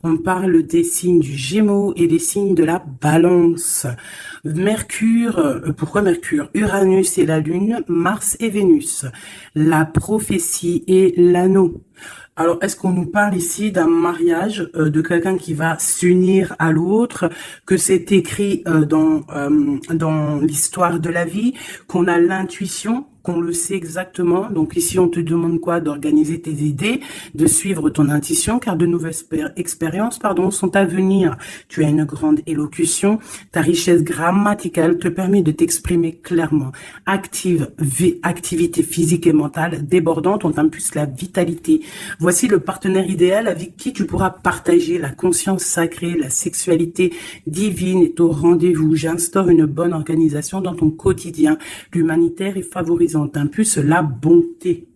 On parle des signes du Gémeaux et des signes de la Balance. Mercure, pourquoi Mercure? Uranus et la Lune, Mars et Vénus. La prophétie et l'anneau. Alors, est-ce qu'on nous parle ici d'un mariage, de quelqu'un qui va s'unir à l'autre, que c'est écrit dans l'histoire de la vie, qu'on a l'intuition, qu'on le sait exactement. Donc ici, on te demande quoi? D'organiser tes idées, de suivre ton intuition, car de nouvelles expériences, sont à venir. Tu as une grande élocution. Ta richesse grammaticale te permet de t'exprimer clairement. Activité physique et mentale débordante, on t'impulse la vitalité. Voici le partenaire idéal avec qui tu pourras partager la conscience sacrée, la sexualité divine est au rendez-vous. J'instaure une bonne organisation dans ton quotidien. L'humanitaire est favorisant. T'impulse la bonté.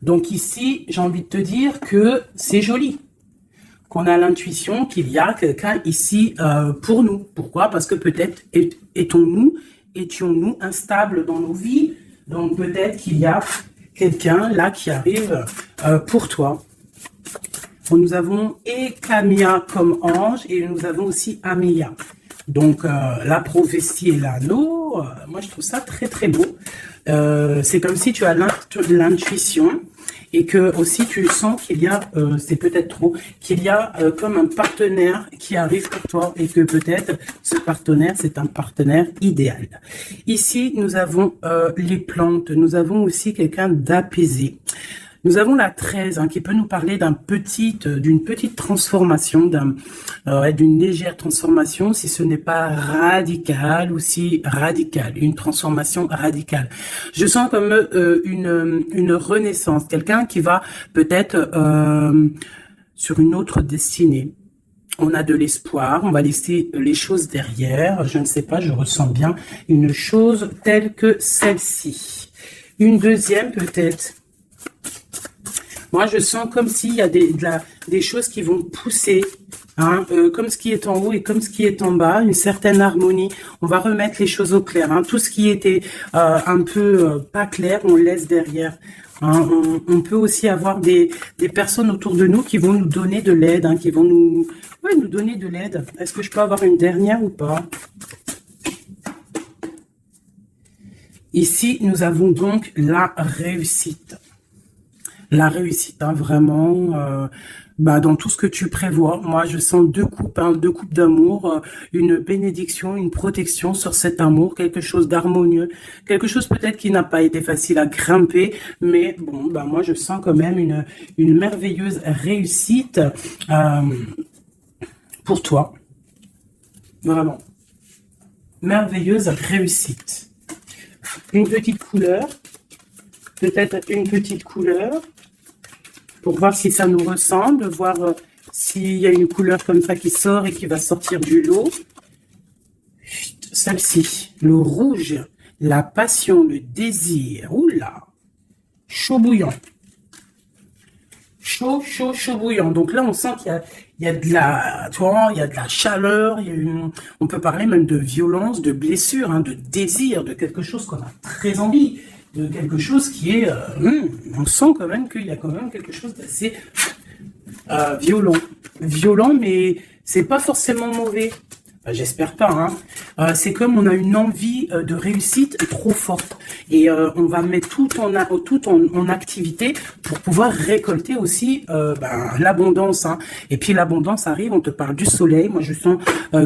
Donc ici, j'ai envie de te dire que c'est joli. Qu'on a l'intuition qu'il y a quelqu'un ici pour nous. Pourquoi? Parce que peut-être étions-nous instables dans nos vies. Donc peut-être qu'il y a quelqu'un là qui arrive pour toi. Bon, nous avons Camilla comme ange et nous avons aussi Amelia. Donc la prophétie et l'anneau, moi je trouve ça très très beau. C'est comme si tu as l'intuition et que aussi tu sens qu'il y a, c'est peut-être trop, qu'il y a comme un partenaire qui arrive pour toi et que peut-être ce partenaire, c'est un partenaire idéal. Ici, nous avons les plantes, nous avons aussi quelqu'un d'apaisé. Nous avons la 13 qui peut nous parler d'une petite transformation, d'une légère transformation, si ce n'est pas radical ou si radical, une transformation radicale. Je sens comme une renaissance, quelqu'un qui va peut-être sur une autre destinée. On a de l'espoir, on va laisser les choses derrière, je ne sais pas, je ressens bien une chose telle que celle-ci. Une deuxième peut-être. Moi, je sens comme s'il y a des choses qui vont pousser, comme ce qui est en haut et comme ce qui est en bas, une certaine harmonie. On va remettre les choses au clair. Tout ce qui était un peu pas clair, on laisse derrière. On peut aussi avoir des personnes autour de nous qui vont nous donner de l'aide, qui vont nous donner de l'aide. Est-ce que je peux avoir une dernière ou pas? Ici, nous avons donc la réussite. La réussite, vraiment, dans tout ce que tu prévois. Moi, je sens deux coupes d'amour, une bénédiction, une protection sur cet amour, quelque chose d'harmonieux, quelque chose peut-être qui n'a pas été facile à grimper, mais bon, moi, je sens quand même une merveilleuse réussite pour toi. Vraiment. Merveilleuse réussite. Une petite couleur. Peut-être une petite couleur. Pour voir si ça nous ressemble, voir s'il y a une couleur comme ça qui sort et qui va sortir du lot. Celle-ci, le rouge, la passion, le désir. Oula, chaud bouillant. Chaud bouillant. Donc là, on sent qu'il y a de la, il y a de la chaleur. On peut parler même de violence, de blessure, de désir, de quelque chose qu'on a très envie. De quelque chose qui est, on sent quand même qu'il y a quand même quelque chose d'assez violent, mais c'est pas forcément mauvais. J'espère pas. C'est comme on a une envie de réussite trop forte et on va mettre tout en activité pour pouvoir récolter aussi l'abondance. Et puis l'abondance arrive, on te parle du soleil. Moi je sens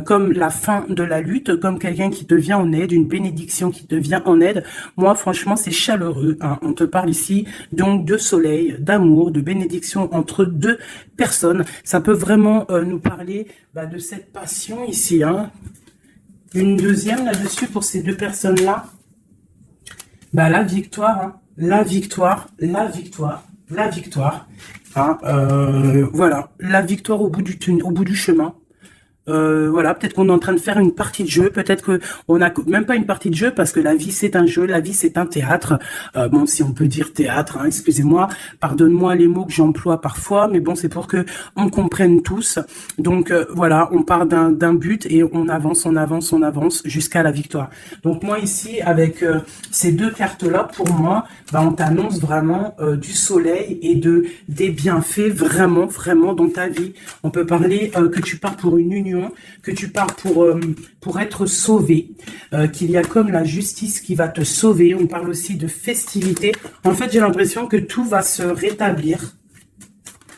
comme la fin de la lutte, comme quelqu'un qui te vient en aide, une bénédiction qui te vient en aide. Moi franchement c'est chaleureux. On te parle ici donc de soleil, d'amour, de bénédiction entre deux personnes. Ça peut vraiment nous parler de cette passion ici. Une deuxième là-dessus pour ces deux personnes-là. La victoire, la victoire. Voilà, la victoire au bout du chemin. Voilà, peut-être qu'on est en train de faire une partie de jeu, peut-être que on a même pas une partie de jeu parce que la vie c'est un jeu, la vie c'est un théâtre. Bon, si on peut dire théâtre, hein, excusez-moi, pardonne-moi les mots que j'emploie parfois, mais bon, c'est pour que on comprenne tous. Donc voilà, on part d'un but et on avance, on avance, on avance jusqu'à la victoire. Donc moi ici avec ces deux cartes-là, pour moi, bah, on t'annonce vraiment du soleil et des bienfaits vraiment, vraiment dans ta vie. On peut parler que tu pars pour une union, que tu pars pour être sauvé, qu'il y a comme la justice qui va te sauver. On parle aussi de festivité. En fait, j'ai l'impression que tout va se rétablir.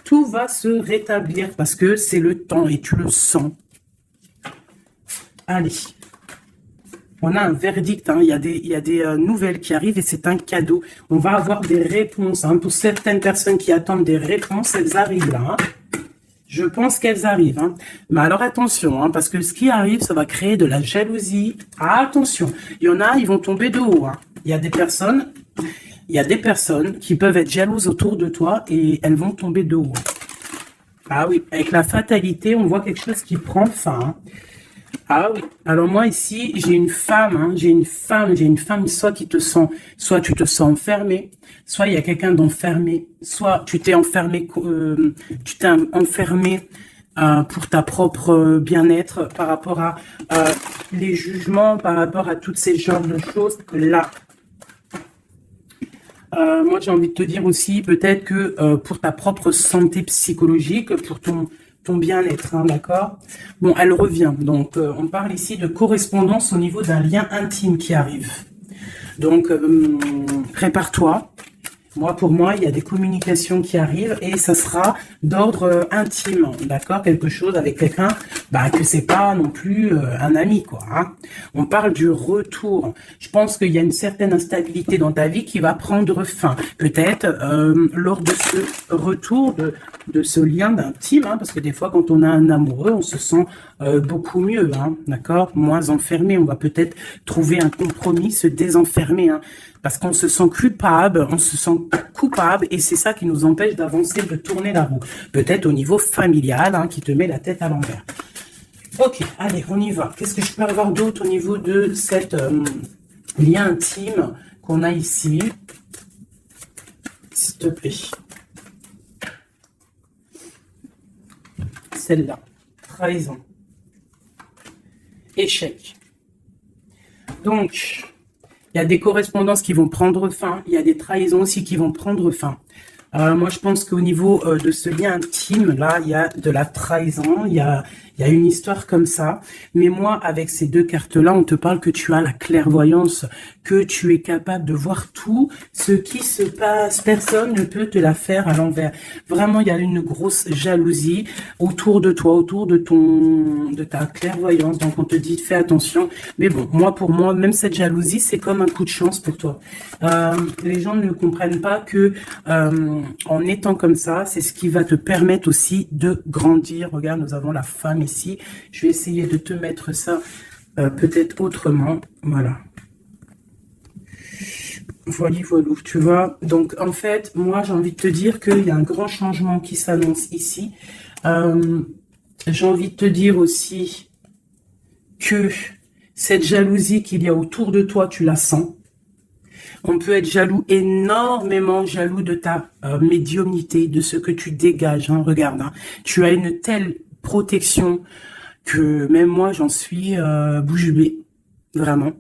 Tout va se rétablir parce que c'est le temps et tu le sens. Allez. On a un verdict, hein. Il y a des nouvelles qui arrivent et c'est un cadeau. On va avoir des réponses. Hein. Pour certaines personnes qui attendent des réponses, elles arrivent là. Hein. Je pense qu'elles arrivent. Hein. Mais alors attention, hein, parce que ce qui arrive, ça va créer de la jalousie. Ah, attention, il y en a, ils vont tomber de haut. Hein. Il y a des personnes qui peuvent être jalouses autour de toi et elles vont tomber de haut. Ah oui, avec la fatalité, on voit quelque chose qui prend fin. Hein. Ah oui. Alors moi ici, j'ai une femme, hein, j'ai une femme, soit tu te sens enfermé, soit il y a quelqu'un d'enfermé, soit tu t'es enfermé, pour ta propre bien-être par rapport à les jugements, par rapport à toutes ces genres de choses là. Moi j'ai envie de te dire aussi peut-être que pour ta propre santé psychologique, pour ton bien-être, hein, d'accord? Bon, elle revient. Donc, on parle ici de correspondance au niveau d'un lien intime qui arrive. Donc, prépare-toi. Pour moi, il y a des communications qui arrivent et ça sera d'ordre intime, d'accord? Quelque chose avec quelqu'un, que c'est pas non plus un ami, quoi. Hein. On parle du retour. Je pense qu'il y a une certaine instabilité dans ta vie qui va prendre fin. Peut-être lors de ce retour de ce lien d'intime, hein, parce que des fois, quand on a un amoureux, on se sent beaucoup mieux, hein, d'accord? Moins enfermé. On va peut-être trouver un compromis, se désenfermer, hein. Parce qu'on se sent coupable, et c'est ça qui nous empêche d'avancer, de tourner la roue. Peut-être au niveau familial, hein, qui te met la tête à l'envers. Ok, allez, on y va. Qu'est-ce que je peux avoir d'autre au niveau de cette lien intime qu'on a ici? S'il te plaît. Celle-là. Trahison. Échec. Donc... il y a des correspondances qui vont prendre fin. Il y a des trahisons aussi qui vont prendre fin. Moi, je pense qu'au niveau de ce lien intime, là, il y a de la trahison. Il y a une histoire comme ça. Mais moi, avec ces deux cartes-là, on te parle que tu as la clairvoyance, que tu es capable de voir tout ce qui se passe. Personne ne peut te la faire à l'envers. Vraiment, il y a une grosse jalousie autour de toi, autour de ta clairvoyance. Donc, on te dit, fais attention. Mais bon, pour moi, même cette jalousie, c'est comme un coup de chance pour toi. Les gens ne comprennent pas que en étant comme ça, c'est ce qui va te permettre aussi de grandir. Regarde, nous avons la femme ici. Je vais essayer de te mettre ça peut-être autrement. Voilà. Voilà, tu vois. Donc, en fait, moi, j'ai envie de te dire qu'il y a un grand changement qui s'annonce ici. J'ai envie de te dire aussi que cette jalousie qu'il y a autour de toi, tu la sens. On peut être jaloux, énormément jaloux de ta médiumnité, de ce que tu dégages. Hein. Regarde, hein. Tu as une telle protection que même moi, j'en suis bouche bée. Vraiment.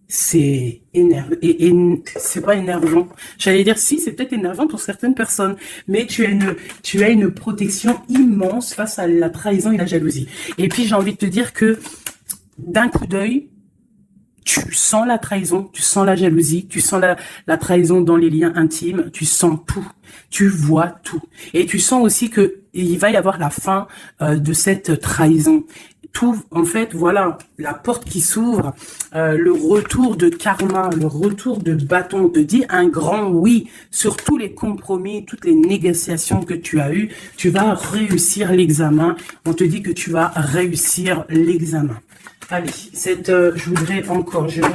C'est énervant. Et c'est pas énervant. J'allais dire, si, c'est peut-être énervant pour certaines personnes. Mais tu as une protection immense face à la trahison et la jalousie. Et puis, j'ai envie de te dire que d'un coup d'œil, tu sens la trahison, tu sens la jalousie, tu sens la trahison dans les liens intimes, tu sens tout, tu vois tout. Et tu sens aussi que il va y avoir la fin de cette trahison. Tout, en fait, voilà, la porte qui s'ouvre, le retour de karma, le retour de bâton, on te dit un grand oui sur tous les compromis, toutes les négociations que tu as eues. Tu vas réussir l'examen. On te dit que tu vas réussir l'examen. Allez, je vais en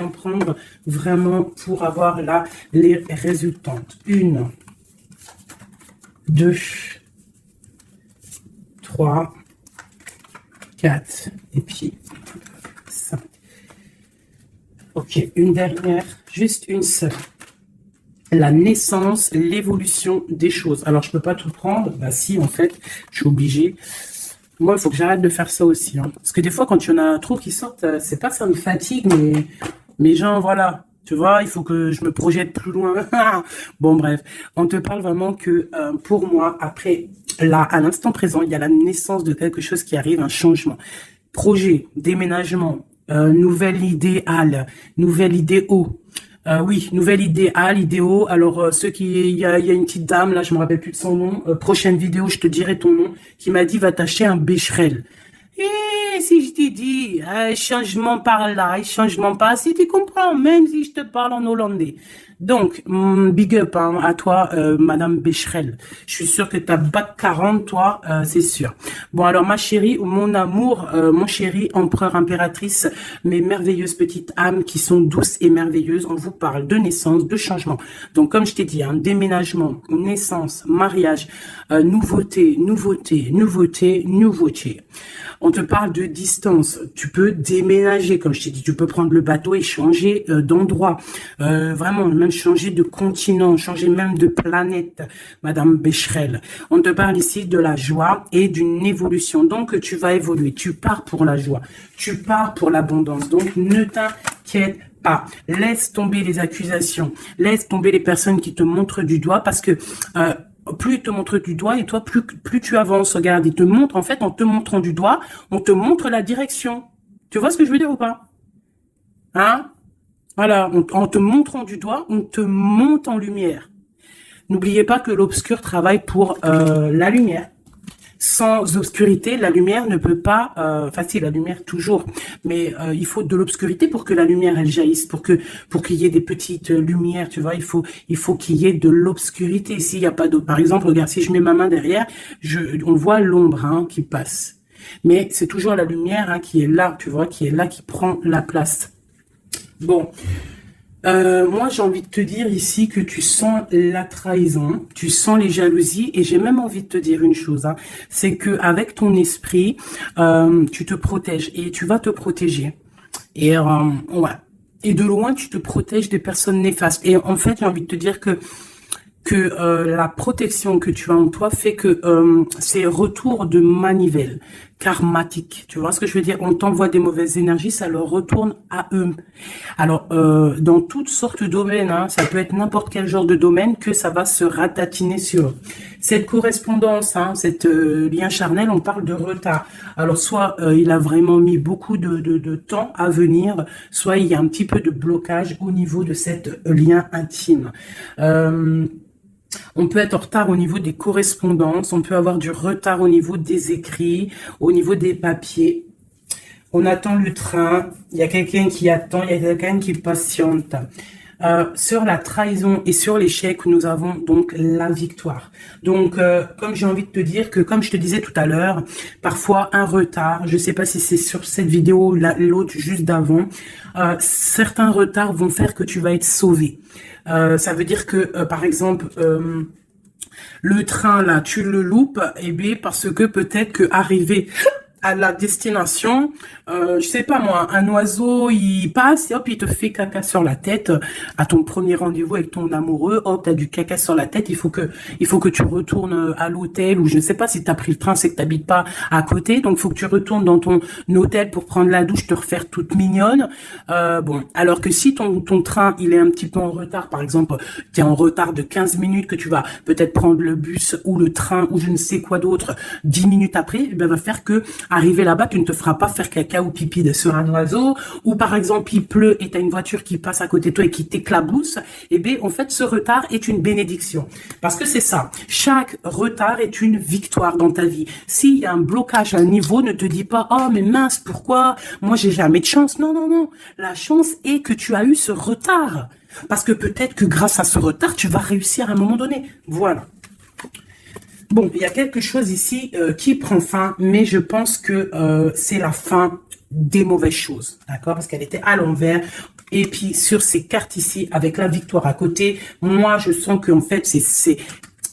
prendre vraiment pour avoir là les résultantes. 1, 2, 3, 4 et puis 5. Ok, une dernière, juste une seule. La naissance, l'évolution des choses. Alors, je peux pas tout prendre. Bah si, en fait, je suis obligé. Moi, il faut que j'arrête de faire ça aussi. Hein. Parce que des fois, quand il y en a trop qui sortent, c'est pas que ça me fatigue, mais genre, voilà. Tu vois, il faut que je me projette plus loin. Bon, bref. On te parle vraiment que, pour moi, après, là, à l'instant présent, il y a la naissance de quelque chose qui arrive, un changement. Projet, déménagement, nouvelle idéale, nouvelle idéo. Oui, nouvelle idéo. Alors, il y a une petite dame, là, je me rappelle plus de son nom. Prochaine vidéo, je te dirai ton nom, qui m'a dit, va t'acheter un Becherel. Et si je t'ai dit, changement par là, changement par si tu comprends, même si je te parle en hollandais. Donc, big up hein, à toi, Madame Becherel. Je suis sûre que t'as bac 40, toi, c'est sûr. Bon, alors, ma chérie, mon amour, mon chéri, empereur, impératrice, mes merveilleuses petites âmes qui sont douces et merveilleuses, on vous parle de naissance, de changement. Donc, comme je t'ai dit, hein, déménagement, naissance, mariage, nouveauté, nouveauté, nouveauté, nouveauté. On te parle de distance. Tu peux déménager, comme je t'ai dit. Tu peux prendre le bateau et changer d'endroit. Vraiment, même changer de continent, changer même de planète, Madame Becherel. On te parle ici de la joie et d'une évolution. Donc, tu vas évoluer. Tu pars pour la joie. Tu pars pour l'abondance. Donc, ne t'inquiète pas. Laisse tomber les accusations. Laisse tomber les personnes qui te montrent du doigt parce que... plus il te montre du doigt et toi, plus tu avances. Regarde, il te montre, en fait, en te montrant du doigt, on te montre la direction. Tu vois ce que je veux dire ou pas? Hein? Voilà, en te montrant du doigt, on te monte en lumière. N'oubliez pas que l'obscur travaille pour la lumière. Sans obscurité, la lumière ne peut pas... Enfin, si, la lumière toujours. Mais il faut de l'obscurité pour que la lumière, elle jaillisse. Pour qu'il y ait des petites lumières, tu vois. Il faut qu'il y ait de l'obscurité. S'il n'y a pas d'eau... Par exemple, regarde, si je mets ma main derrière, on voit l'ombre hein, qui passe. Mais c'est toujours la lumière hein, qui est là, tu vois, qui est là, qui prend la place. Bon... moi, j'ai envie de te dire ici que tu sens la trahison, tu sens les jalousies, et j'ai même envie de te dire une chose, hein, c'est que avec ton esprit, tu te protèges et tu vas te protéger. Et ouais. Et de loin, tu te protèges des personnes néfastes. Et en fait, j'ai envie de te dire que la protection que tu as en toi fait que c'est retour de manivelle karmatique. Tu vois ce que je veux dire? On t'envoie des mauvaises énergies, ça leur retourne à eux. Alors, dans toutes sortes de domaines, hein, ça peut être n'importe quel genre de domaine que ça va se ratatiner sur eux. Cette correspondance, hein, cette lien charnel, on parle de retard. Alors, soit il a vraiment mis beaucoup de temps à venir, soit il y a un petit peu de blocage au niveau de cette lien intime. On peut être en retard au niveau des correspondances, on peut avoir du retard au niveau des écrits, au niveau des papiers. On attend le train, il y a quelqu'un qui attend, il y a quelqu'un qui patiente. Sur la trahison et sur l'échec, nous avons donc la victoire. Donc, comme j'ai envie de te dire que, comme je te disais tout à l'heure, parfois un retard, je ne sais pas si c'est sur cette vidéo ou l'autre juste d'avant, certains retards vont faire que tu vas être sauvé. Ça veut dire que, par exemple, le train, là, tu le loupes, eh bien, parce que peut-être que arrivé à la destination, je sais pas moi, un oiseau, il passe et hop, il te fait caca sur la tête. À ton premier rendez-vous avec ton amoureux, hop, t'as du caca sur la tête. Il faut que tu retournes à l'hôtel, ou je ne sais pas si t'as pris le train, c'est que t'habites pas à côté. Donc, il faut que tu retournes dans ton hôtel pour prendre la douche, te refaire toute mignonne. Bon, alors que si ton train, il est un petit peu en retard, par exemple, t'es en retard de 15 minutes, que tu vas peut-être prendre le bus ou le train ou je ne sais quoi d'autre 10 minutes après, eh ben, va faire que arriver là-bas, tu ne te feras pas faire caca ou pipi sur un oiseau, ou par exemple il pleut et tu as une voiture qui passe à côté de toi et qui t'éclabousse, et bien en fait ce retard est une bénédiction. Parce que c'est ça, chaque retard est une victoire dans ta vie. S'il y a un blocage à un niveau, ne te dis pas « Oh mais mince, pourquoi? Moi j'ai jamais de chance. » Non, non, non. La chance est que tu as eu ce retard. Parce que peut-être que grâce à ce retard, tu vas réussir à un moment donné. Voilà. Bon, il y a quelque chose ici qui prend fin, mais je pense que c'est la fin des mauvaises choses, d'accord? Parce qu'elle était à l'envers. Et puis, sur ces cartes ici, avec la victoire à côté, moi, je sens qu'en fait,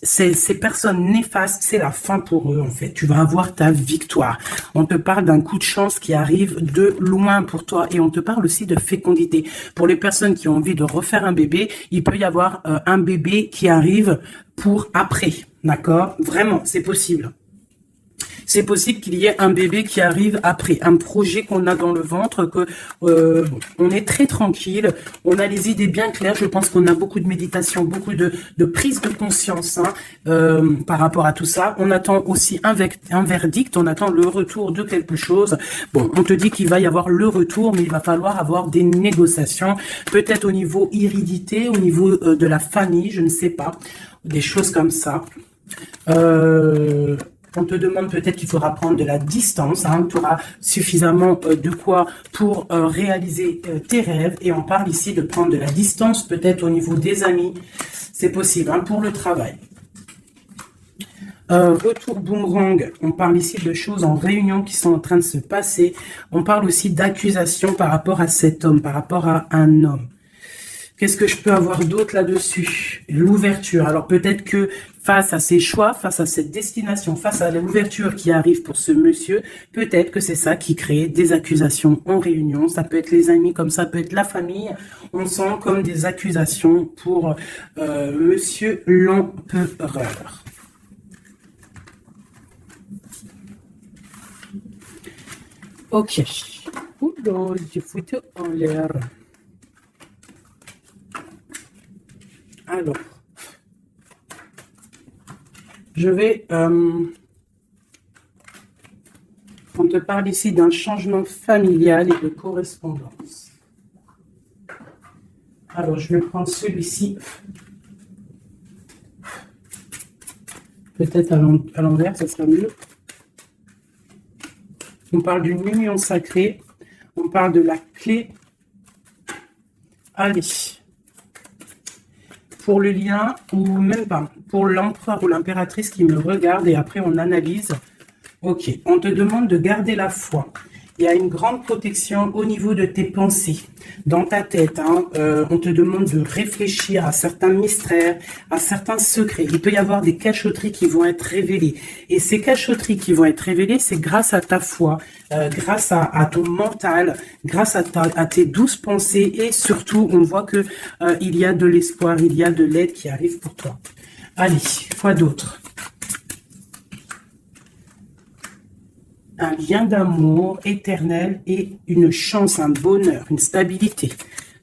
ces personnes néfastes, c'est la fin pour eux en fait. Tu vas avoir ta victoire. On te parle d'un coup de chance qui arrive de loin pour toi et on te parle aussi de fécondité. Pour les personnes qui ont envie de refaire un bébé, il peut y avoir un bébé qui arrive pour après, d'accord? Vraiment, c'est possible. C'est possible qu'il y ait un bébé qui arrive après, un projet qu'on a dans le ventre, que on est très tranquille, on a les idées bien claires. Je pense qu'on a beaucoup de méditation, beaucoup de prise de conscience par rapport à tout ça. On attend aussi un verdict, on attend le retour de quelque chose. Bon, on te dit qu'il va y avoir le retour, mais il va falloir avoir des négociations, peut-être au niveau hérédité, au niveau de la famille, je ne sais pas, des choses comme ça. On te demande peut-être qu'il faudra prendre de la distance, tu auras suffisamment de quoi pour réaliser tes rêves. Et on parle ici de prendre de la distance, peut-être au niveau des amis. C'est possible pour le travail. Retour boomerang, on parle ici de choses en réunion qui sont en train de se passer. On parle aussi d'accusations par rapport à cet homme, par rapport à un homme. Qu'est-ce que je peux avoir d'autre là-dessus? L'ouverture. Alors peut-être que face à ses choix, face à cette destination, face à l'ouverture qui arrive pour ce monsieur, peut-être que c'est ça qui crée des accusations en réunion. Ça peut être les amis, comme ça peut être la famille. On sent comme des accusations pour monsieur l'empereur. Ok. Oula, j'ai foutu en l'air. Alors, je vais... on te parle ici d'un changement familial et de correspondance. Alors, je vais prendre celui-ci. Peut-être à l'envers, ça sera mieux. On parle d'une union sacrée. On parle de la clé. Allez. Pour le lien, ou même pas, pour l'empereur ou l'impératrice qui me regarde et après on analyse. Ok, on te demande de garder la foi. Il y a une grande protection au niveau de tes pensées, dans ta tête. On te demande de réfléchir à certains mystères, à certains secrets. Il peut y avoir des cachotteries qui vont être révélées. Et ces cachotteries qui vont être révélées, c'est grâce à ta foi, grâce à ton mental, grâce à tes douces pensées. Et surtout, on voit que il y a de l'espoir, il y a de l'aide qui arrive pour toi. Allez, quoi d'autre? Un lien d'amour éternel et une chance, un bonheur, une stabilité.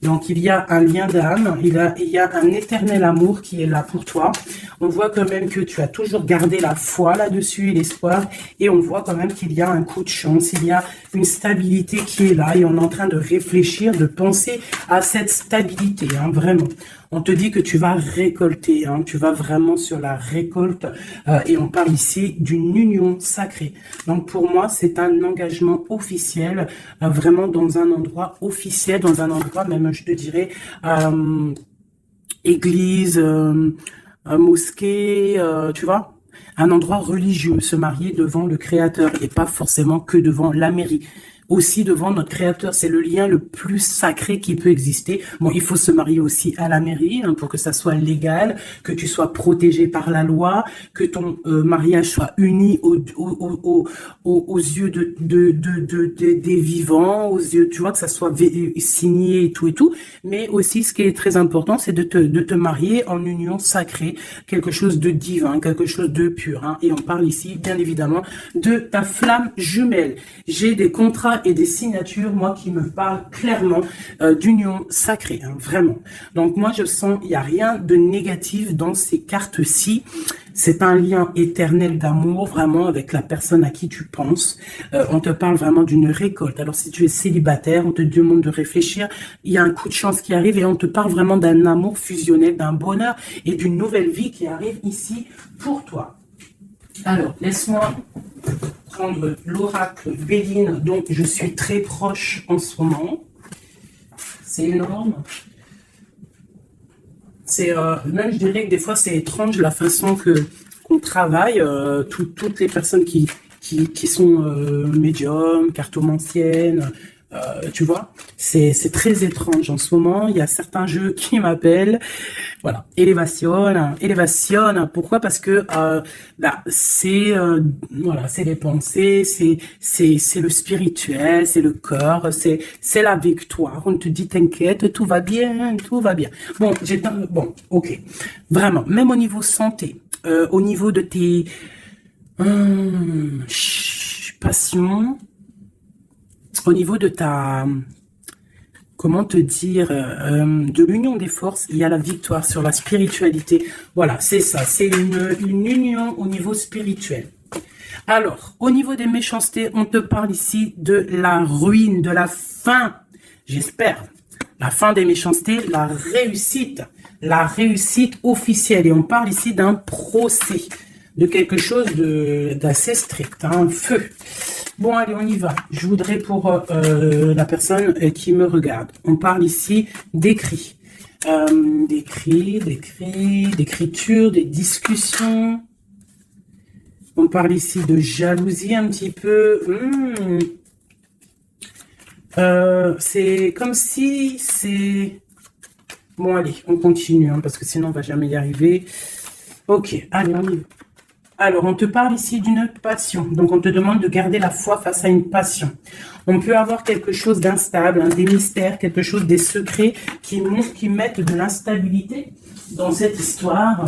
Donc, il y a un lien d'âme, il y a un éternel amour qui est là pour toi. On voit quand même que tu as toujours gardé la foi là-dessus et l'espoir. Et on voit quand même qu'il y a un coup de chance, il y a une stabilité qui est là. Et on est en train de réfléchir, de penser à cette stabilité, vraiment. On te dit que tu vas récolter, tu vas vraiment sur la récolte. Et on parle ici d'une union sacrée. Donc pour moi, c'est un engagement officiel, vraiment dans un endroit officiel, dans un endroit même, je te dirais, église, mosquée, tu vois, un endroit religieux, se marier devant le Créateur et pas forcément que devant la mairie. Aussi devant notre Créateur, c'est le lien le plus sacré qui peut exister. Bon, il faut se marier aussi à la mairie pour que ça soit légal, que tu sois protégé par la loi, que ton mariage soit uni aux yeux des vivants, aux yeux, tu vois, que ça soit signé et tout. Mais aussi, ce qui est très important, c'est de te marier en union sacrée, quelque chose de divin, quelque chose de pur. Et on parle ici, bien évidemment, de ta flamme jumelle. J'ai des contrats et des signatures, moi, qui me parlent clairement d'union sacrée, vraiment. Donc, moi, je sens, il n'y a rien de négatif dans ces cartes-ci. C'est un lien éternel d'amour, vraiment, avec la personne à qui tu penses. On te parle vraiment d'une récolte. Alors, si tu es célibataire, on te demande de réfléchir. Il y a un coup de chance qui arrive et on te parle vraiment d'un amour fusionnel, d'un bonheur et d'une nouvelle vie qui arrive ici pour toi. Alors, laisse-moi prendre l'oracle Béline, dont je suis très proche en ce moment. C'est énorme. C'est même, je dirais que des fois, c'est étrange la façon qu'on travaille. Toutes les personnes qui sont médiums, cartomanciennes, tu vois, c'est très étrange en ce moment. Il y a certains jeux qui m'appellent. Voilà, élévation. Pourquoi? Parce que c'est voilà, c'est les pensées, c'est le spirituel, c'est le corps, c'est la victoire. On te dit t'inquiète, tout va bien, tout va bien. Bon, ok, vraiment. Même au niveau santé, au niveau de tes passions, au niveau de ta comment te dire, de l'union des forces, il y a la victoire sur la spiritualité. Voilà, c'est ça, c'est une union au niveau spirituel. Alors, au niveau des méchancetés, on te parle ici de la ruine, de la fin, j'espère. La fin des méchancetés, la réussite officielle. Et on parle ici d'un procès, de quelque chose d'assez strict, un feu. Bon, allez, on y va. Je voudrais pour la personne qui me regarde. On parle ici d'écrit. D'écriture, des discussions. On parle ici de jalousie un petit peu. C'est comme si c'est... Bon, allez, on continue, hein, parce que sinon on va jamais y arriver. Ok, allez, on y va. Alors, on te parle ici d'une passion. Donc, on te demande de garder la foi face à une passion. On peut avoir quelque chose d'instable, hein, des mystères, quelque chose, des secrets qui mettent de l'instabilité dans cette histoire.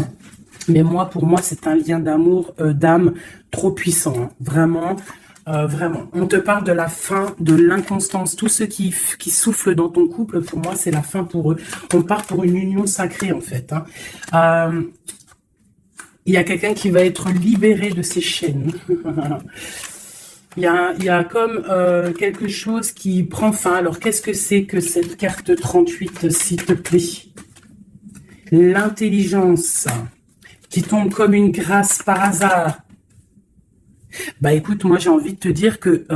Mais moi, pour moi, c'est un lien d'amour, d'âme trop puissant. Hein. Vraiment, vraiment. On te parle de la fin, de l'inconstance. Tous ceux qui soufflent dans ton couple, pour moi, c'est la fin pour eux. On part pour une union sacrée, en fait. Hein. Il y a quelqu'un qui va être libéré de ses chaînes. Il y a comme quelque chose qui prend fin. Alors, qu'est-ce que c'est que cette carte 38, s'il te plaît? L'intelligence qui tombe comme une grâce par hasard. Bah écoute, moi j'ai envie de te dire que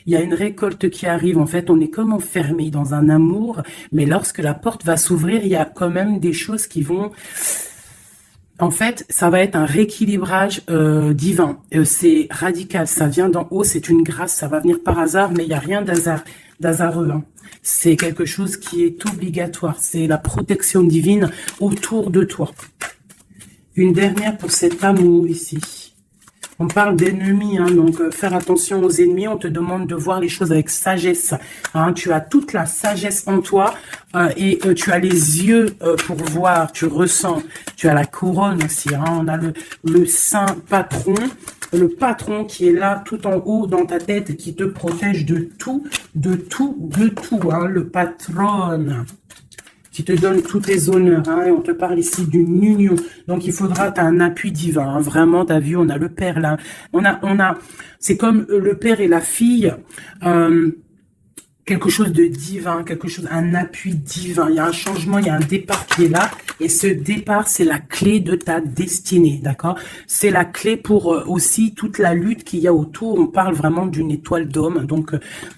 il y a une récolte qui arrive. En fait, on est comme enfermé dans un amour, mais lorsque la porte va s'ouvrir, il y a quand même des choses qui vont... En fait, ça va être un rééquilibrage divin. C'est radical, ça vient d'en haut, c'est une grâce, ça va venir par hasard, mais il n'y a rien d'hasardeux. Hein. C'est quelque chose qui est obligatoire. C'est la protection divine autour de toi. Une dernière pour cet amour ici. On parle d'ennemis, hein, donc faire attention aux ennemis. On te demande de voir les choses avec sagesse. Hein, tu as toute la sagesse en toi et tu as les yeux pour voir, tu ressens. Tu as la couronne aussi. Hein, on a le saint patron, le patron qui est là tout en haut dans ta tête, qui te protège de tout. Hein, le patron qui te donne tous tes honneurs, hein, et on te parle ici d'une union. Donc il faudra, tu as un appui divin, hein, vraiment, tu as vu, on a le père là, c'est comme le père et la fille, quelque chose de divin, un appui divin. Il y a un changement, il y a un départ qui est là. Et ce départ, c'est la clé de ta destinée, d'accord? C'est la clé pour aussi toute la lutte qu'il y a autour. On parle vraiment d'une étoile d'homme. Donc,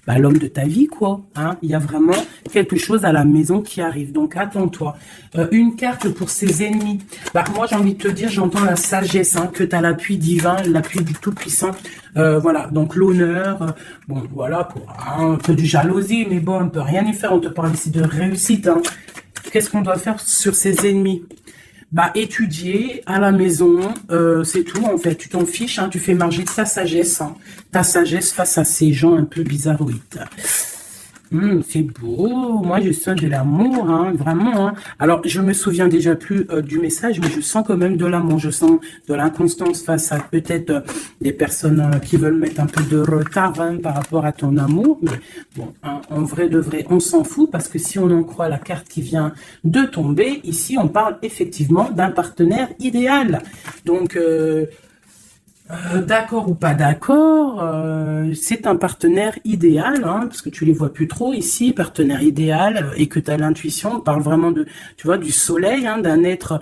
l'homme de ta vie, quoi. Hein? Il y a vraiment quelque chose à la maison qui arrive. Donc, attends-toi. Une carte pour ses ennemis. Moi, j'ai envie de te dire, j'entends la sagesse, hein, que tu as l'appui divin, l'appui du Tout-Puissant. Voilà, donc l'honneur, bon, voilà, un peu de jalousie, mais bon, on ne peut rien y faire. On te parle ici de réussite. Hein. Qu'est-ce qu'on doit faire sur ses ennemis? Étudier à la maison, c'est tout, en fait. Tu t'en fiches, hein, tu fais marcher ta sagesse face à ces gens un peu bizarroïdes. C'est beau, moi je sens de l'amour, hein, vraiment. Hein. Alors, je me souviens déjà plus du message, mais je sens quand même de l'amour, je sens de l'inconstance face à peut-être des personnes qui veulent mettre un peu de retard, hein, par rapport à ton amour. Mais bon, hein, en vrai de vrai, on s'en fout, parce que si on en croit la carte qui vient de tomber, ici on parle effectivement d'un partenaire idéal. Donc... d'accord ou pas d'accord, c'est un partenaire idéal, hein, parce que tu les vois plus trop ici, partenaire idéal, et que tu as l'intuition, on parle vraiment de, tu vois, du soleil, hein, d'un être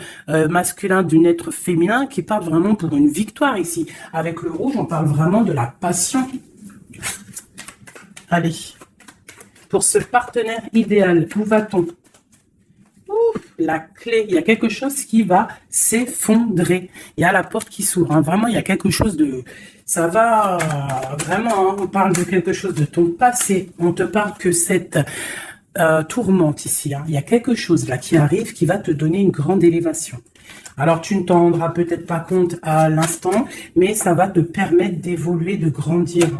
masculin, d'un être féminin, qui parle vraiment pour une victoire ici. Avec le rouge, on parle vraiment de la passion. Allez, pour ce partenaire idéal, où va-t-on? la clé, il y a quelque chose qui va s'effondrer. Il y a la porte qui s'ouvre. Hein. Vraiment, il y a quelque chose de... Ça va vraiment, hein, on parle de quelque chose de ton passé. On te parle que cette tourmente ici. Hein. Il y a quelque chose là qui arrive qui va te donner une grande élévation. Alors, tu ne t'en rendras peut-être pas compte à l'instant, mais ça va te permettre d'évoluer, de grandir. Hein.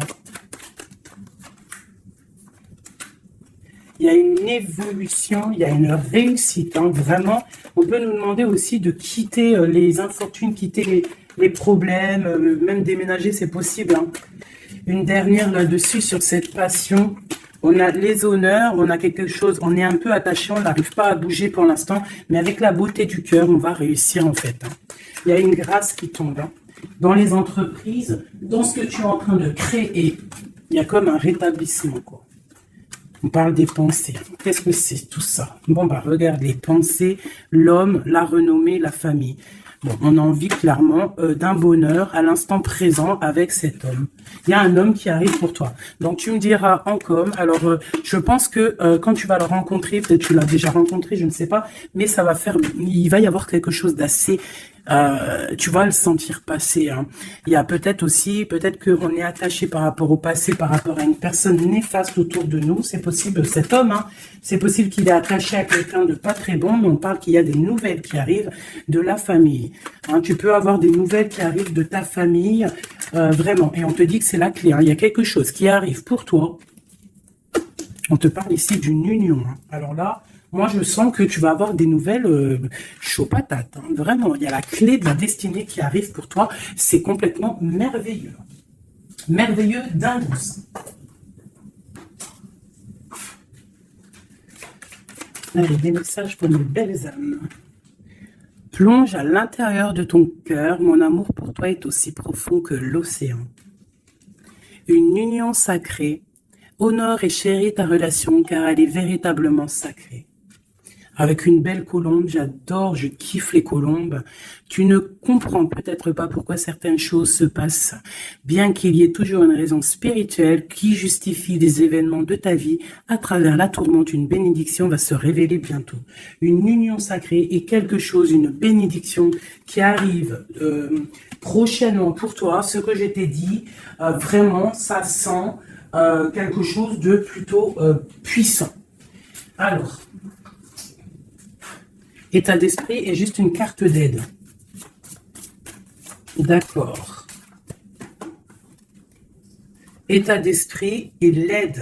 Il y a une évolution, il y a une réussite. Hein. Vraiment, on peut nous demander aussi de quitter les infortunes, quitter les problèmes, même déménager, c'est possible. Hein. Une dernière là-dessus sur cette passion. On a les honneurs, on a quelque chose, on est un peu attaché, on n'arrive pas à bouger pour l'instant, mais avec la beauté du cœur, on va réussir en fait. Hein. Il y a une grâce qui tombe. Hein. Dans les entreprises, dans ce que tu es en train de créer, il y a comme un rétablissement, quoi. On parle des pensées. Qu'est-ce que c'est tout ça? Bon, bah, regarde les pensées, l'homme, la renommée, la famille. Bon, on a envie clairement d'un bonheur à l'instant présent avec cet homme. Il y a un homme qui arrive pour toi. Donc, tu me diras en com. Alors, je pense que quand tu vas le rencontrer, peut-être tu l'as déjà rencontré, je ne sais pas, mais ça va faire, il va y avoir quelque chose d'assez... tu vas le sentir passer. Hein. Il y a peut-être aussi, peut-être qu'on est attaché par rapport au passé, par rapport à une personne néfaste autour de nous. C'est possible, cet homme, hein, c'est possible qu'il est attaché à quelqu'un de pas très bon, mais on parle qu'il y a des nouvelles qui arrivent de la famille. Hein, tu peux avoir des nouvelles qui arrivent de ta famille, vraiment. Et on te dit que c'est la clé. Hein. Il y a quelque chose qui arrive pour toi. On te parle ici d'une union. Hein. Alors là, moi, je sens que tu vas avoir des nouvelles chaud patate. Hein. Vraiment, il y a la clé de la destinée qui arrive pour toi. C'est complètement merveilleux. Merveilleux d'indus. Allez, des messages pour nos belles âmes. Plonge à l'intérieur de ton cœur. Mon amour pour toi est aussi profond que l'océan. Une union sacrée. Honore et chéris ta relation car elle est véritablement sacrée. Avec une belle colombe, j'adore, je kiffe les colombes. Tu ne comprends peut-être pas pourquoi certaines choses se passent, bien qu'il y ait toujours une raison spirituelle qui justifie des événements de ta vie. À travers la tourmente, une bénédiction va se révéler bientôt. Une union sacrée est quelque chose, une bénédiction qui arrive prochainement pour toi. Ce que je t'ai dit, vraiment, ça sent quelque chose de plutôt puissant. Alors... État d'esprit est juste une carte d'aide. D'accord. État d'esprit et l'aide.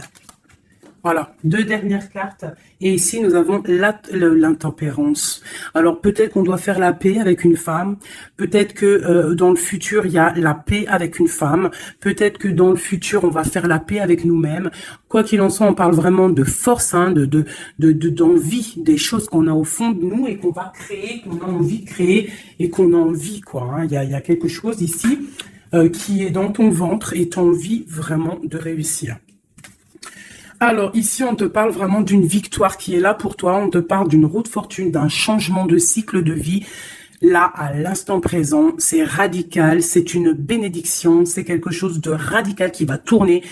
Voilà, deux dernières cartes. Et ici, nous avons l'intempérance. Alors, peut-être qu'on doit faire la paix avec une femme. Peut-être que dans le futur, il y a la paix avec une femme. Peut-être que dans le futur, on va faire la paix avec nous-mêmes. Quoi qu'il en soit, on parle vraiment de force, hein, d'envie, des choses qu'on a au fond de nous et qu'on va créer, qu'on a envie de créer et qu'on a envie, quoi. Hein. Il y a quelque chose ici qui est dans ton ventre et tu as envie vraiment de réussir. Alors, ici, on te parle vraiment d'une victoire qui est là pour toi. On te parle d'une roue de fortune, d'un changement de cycle de vie. Là, à l'instant présent, c'est radical, c'est une bénédiction, c'est quelque chose de radical qui va tourner.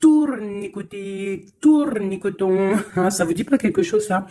Tournicoté, tournicoton. Hein, ça vous dit pas quelque chose, ça?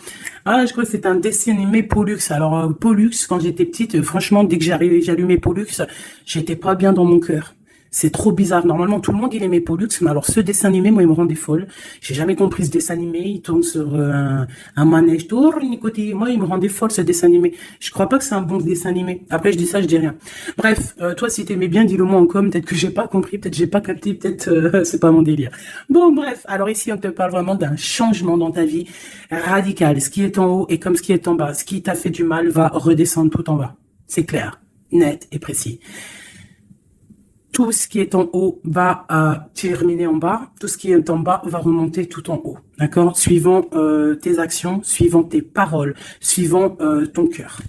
Ah, je crois que c'est un dessin animé Pollux. Alors, Pollux, quand j'étais petite, franchement, dès que j'allumais Pollux, j'étais pas bien dans mon cœur. C'est trop bizarre. Normalement, tout le monde, il aimait Pollux, mais alors ce dessin animé, moi, il me rendait folle. J'ai jamais compris ce dessin animé. Il tourne sur un manège. Tournicoté. Moi, il me rendait folle, ce dessin animé. Je crois pas que c'est un bon dessin animé. Après, je dis ça, je dis rien. Bref, toi, si t'aimais bien, dis-le moi en com. Peut-être que j'ai pas compris, peut-être j'ai pas capté, peut-être c'est pas mon délire. Bon, bref. Alors ici, on te parle vraiment d'un changement dans ta vie radical. Ce qui est en haut et comme ce qui est en bas. Ce qui t'a fait du mal va redescendre tout en bas. C'est clair, net et précis. Tout ce qui est en haut va terminer en bas. Tout ce qui est en bas va remonter tout en haut. D'accord? Suivant tes actions, suivant tes paroles, suivant ton cœur.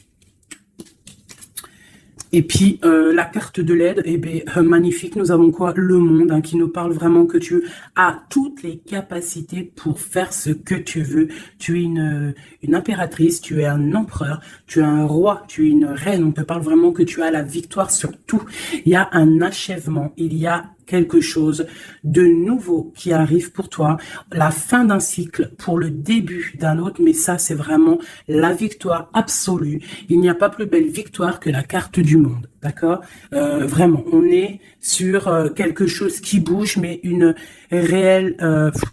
Et puis, la carte de l'aide, eh bien, magnifique. Nous avons quoi? Le monde, hein, qui nous parle vraiment que tu as toutes les capacités pour faire ce que tu veux. Tu es une impératrice, tu es un empereur, tu es un roi, tu es une reine. On te parle vraiment que tu as la victoire sur tout. Il y a un achèvement, il y a quelque chose de nouveau qui arrive pour toi, la fin d'un cycle pour le début d'un autre, mais ça c'est vraiment la victoire absolue. Il n'y a pas plus belle victoire que la carte du monde, d'accord? Vraiment, on est sur quelque chose qui bouge, mais une réelle,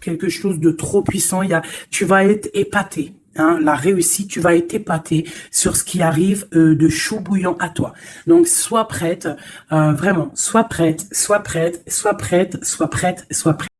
quelque chose de trop puissant. Tu vas être épaté. Hein, la réussite, tu vas être épaté sur ce qui arrive de chaud bouillant à toi. Donc, sois prête, vraiment, sois prête, sois prête, sois prête, sois prête, sois prête.